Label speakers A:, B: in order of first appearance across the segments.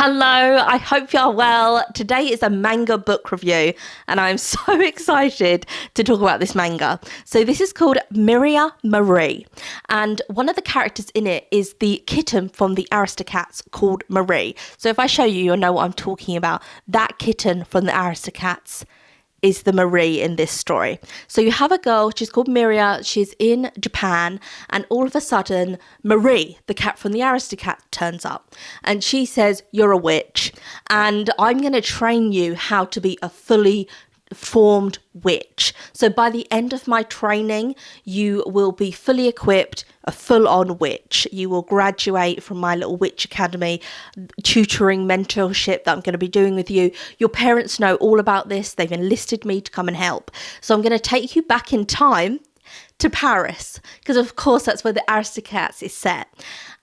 A: Hello, I hope you're well. Today is a manga book review, and I'm so excited to talk about this manga. So this is called Miriya Marie, and one of the characters in it is the kitten from the Aristocats called Marie. So if I show you, you'll know what I'm talking about. That kitten from the Aristocats is the Marie in this story. So you have a girl, she's called Miriya, she's in Japan, and all of a sudden, Marie, the cat from the Aristocat, turns up. And she says, "You're a witch, and I'm going to train you how to be a fully formed witch. So by the end of my training, you will be fully equipped, a full-on witch. You will graduate from my little witch academy, tutoring, mentorship that I'm going to be doing with you. Your parents know all about this. They've enlisted me to come and help. So I'm going to take you back in time to Paris, because of course that's where the Aristocats is set.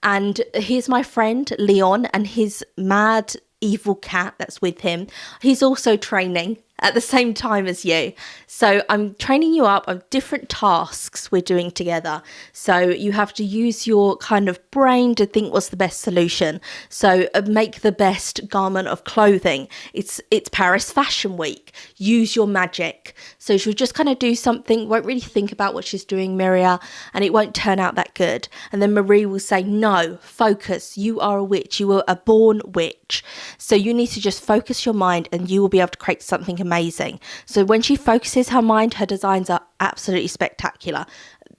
A: And here's my friend Leon and his mad evil cat that's with him. He's also training at the same time as you. So I'm training you up on different tasks we're doing together. So you have to use your kind of brain to think what's the best solution. So make the best garment of clothing. It's Paris Fashion Week. Use your magic. So she'll just kind of do something, won't really think about what she's doing, Miriya, and it won't turn out that good. And then Marie will say, "No, focus. You are a witch. You were a born witch. So you need to just focus your mind and you will be able to create something amazing." So when she focuses her mind, her designs are absolutely spectacular.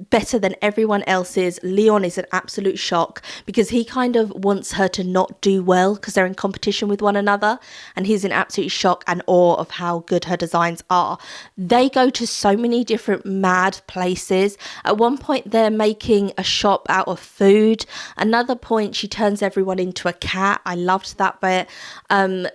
A: Better than everyone else's. Leon is an absolute shock because he kind of wants her to not do well because they're in competition with one another, and he's in absolute shock and awe of how good her designs are. They go to so many different mad places. At one point they're making a shop out of food. Another point she turns everyone into a cat. I loved that bit.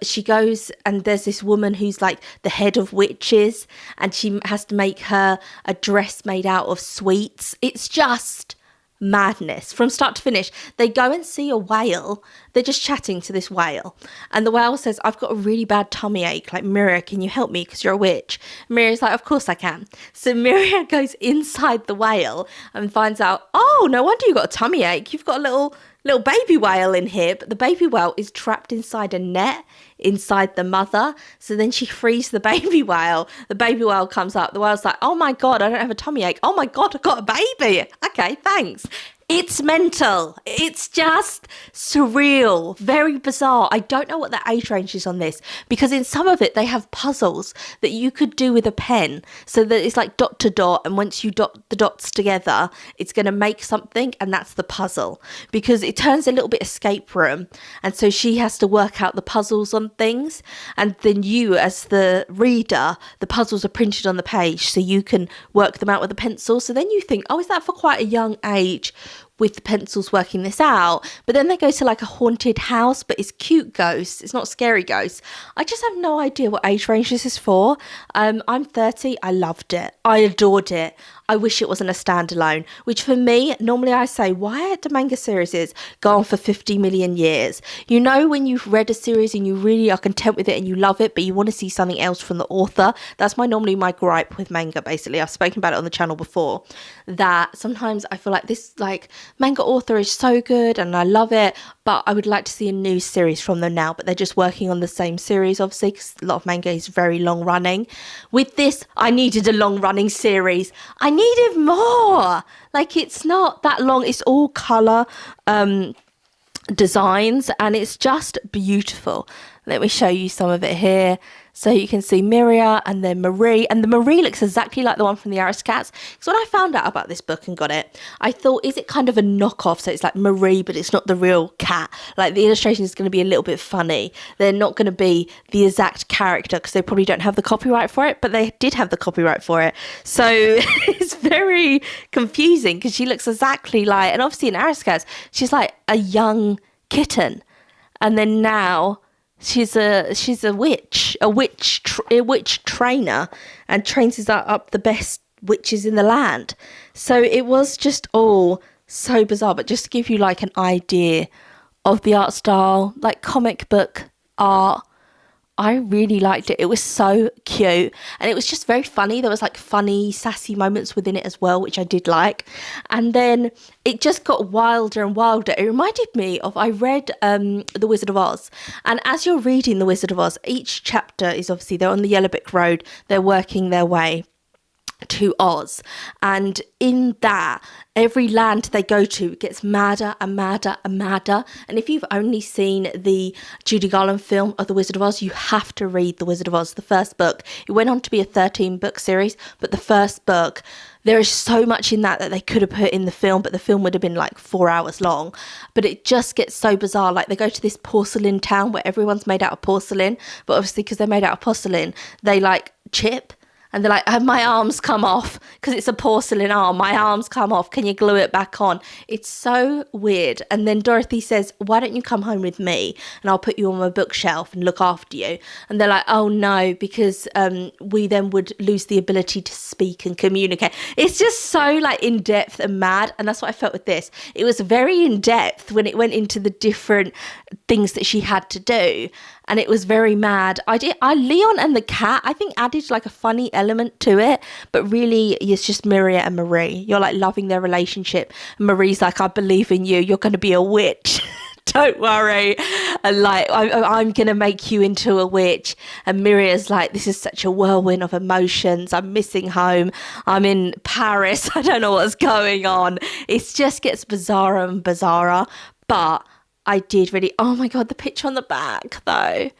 A: She goes and there's this woman who's like the head of witches, and she has to make her a dress made out of sweets. It's just madness from start to finish. They go and see a whale. They're just chatting to this whale, and the whale says, "I've got a really bad tummy ache, like, Miriya, can you help me because you're a witch?" Miriya's like, "Of course I can." So Miriya goes inside the whale and finds out, "Oh, no wonder you got a tummy ache. You've got a little baby whale in here," but the baby whale is trapped inside a net inside the mother. So then she frees the baby whale. The baby whale comes up. The whale's like, "Oh my God, I don't have a tummy ache. Oh my God, I got a baby. Okay, thanks." It's mental. It's just surreal, very bizarre. I don't know what the age range is on this, because in some of it they have puzzles that you could do with a pen, so that it's like dot to dot, and once you dot the dots together it's going to make something, and that's the puzzle, because it turns a little bit escape room, and so she has to work out the puzzles on things, and then you as the reader, the puzzles are printed on the page so you can work them out with a pencil. So then you think, oh, is that for quite a young age with the pencils working this out? But then they go to like a haunted house, but it's cute ghosts, it's not scary ghosts. I just have no idea what age range this is for. I'm 30. I loved it. I adored it. I wish it wasn't a standalone, which for me, normally I say, why do manga series go on for 50 million years? You know, when you've read a series and you really are content with it and you love it, but you want to see something else from the author. That's normally my gripe with manga, basically. I've spoken about it on the channel before, that sometimes I feel like this manga author is so good and I love it, but I would like to see a new series from them now, but they're just working on the same series, obviously, because a lot of manga is very long running. With this, I needed a long running series. I needed more. Like, it's not that long. It's all colour designs, and it's just beautiful. Let me show you some of it here. So you can see Miriya and then Marie, and the Marie looks exactly like the one from the Aristocats. So when I found out about this book and got it, I thought, is it kind of a knockoff? So it's like Marie, but it's not the real cat. Like, the illustration is going to be a little bit funny. They're not going to be the exact character because they probably don't have the copyright for it, but they did have the copyright for it. So it's very confusing because she looks exactly like, and obviously in Aristocats, she's like a young kitten. And then now she's a witch trainer, and trains up the best witches in the land. So it was just all so bizarre. But just to give you like an idea of the art style, like comic book art, I really liked it. It was so cute and it was just very funny. There was like funny, sassy moments within it as well, which I did like. And then it just got wilder and wilder. It reminded me of, I read The Wizard of Oz. And as you're reading The Wizard of Oz, each chapter is obviously they're on the Yellow Brick Road. They're working their way to Oz, and in that every land they go to gets madder and madder and madder. And if you've only seen the Judy Garland film of The Wizard of Oz, you have to read The Wizard of Oz, the first book. It went on to be a 13-book series, but the first book, there is so much in that they could have put in the film, but the film would have been like 4 hours long. But it just gets so bizarre. Like they go to this porcelain town where everyone's made out of porcelain, but obviously because they're made out of porcelain, they like chip. And they're like, my arms come off because it's a porcelain arm. My arms come off. Can you glue it back on? It's so weird. And then Dorothy says, why don't you come home with me and I'll put you on my bookshelf and look after you? And they're like, oh no, because we then would lose the ability to speak and communicate. It's just so like in depth and mad. And that's what I felt with this. It was very in depth when it went into the different things that she had to do. And it was very mad. Leon and the cat, I think, added like a funny element to it. But really, it's just Miriya and Marie. You're like loving their relationship. And Marie's like, I believe in you. You're going to be a witch. Don't worry. And like, I'm going to make you into a witch. And Miriya's like, this is such a whirlwind of emotions. I'm missing home. I'm in Paris. I don't know what's going on. It just gets bizarrer and bizarrer. But I did really, oh my God, the picture on the back though.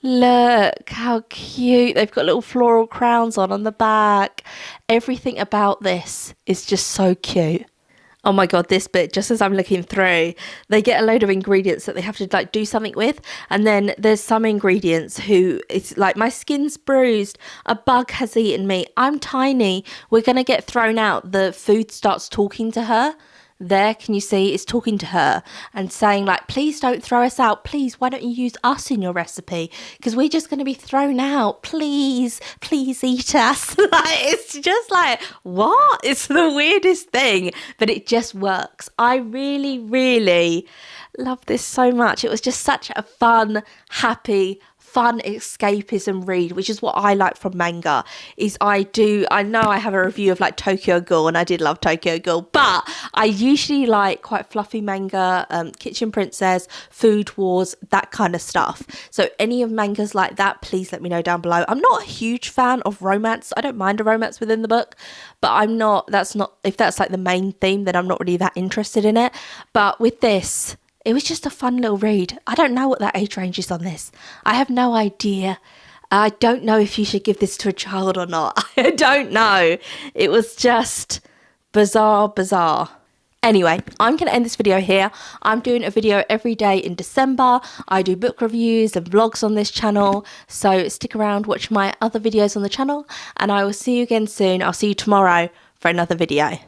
A: Look how cute. They've got little floral crowns on the back. Everything about this is just so cute. Oh my God, this bit, just as I'm looking through, they get a load of ingredients that they have to like do something with. And then there's some ingredients who it's like, my skin's bruised. A bug has eaten me. I'm tiny. We're going to get thrown out. The food starts talking to her. There, can you see, it's talking to her and saying like, please don't throw us out. Please, why don't you use us in your recipe? Because we're just going to be thrown out. Please eat us. Like, it's just like, what? It's the weirdest thing, but it just works. I really, really love this so much. It was just such a fun, happy, fun escapism read, which is what I like from manga. I know I have a review of like Tokyo Ghoul, and I did love Tokyo Ghoul, but I usually like quite fluffy manga, Kitchen Princess, Food Wars, that kind of stuff. So any of mangas like that, please let me know down below. I'm not a huge fan of romance. I don't mind a romance within the book, but if that's like the main theme, then I'm not really that interested in it. But with this, it was just a fun little read. I don't know what that age range is on this. I have no idea. I don't know if you should give this to a child or not. I don't know. It was just bizarre. Anyway, I'm going to end this video here. I'm doing a video every day in December. I do book reviews and vlogs on this channel. So stick around, watch my other videos on the channel. And I will see you again soon. I'll see you tomorrow for another video.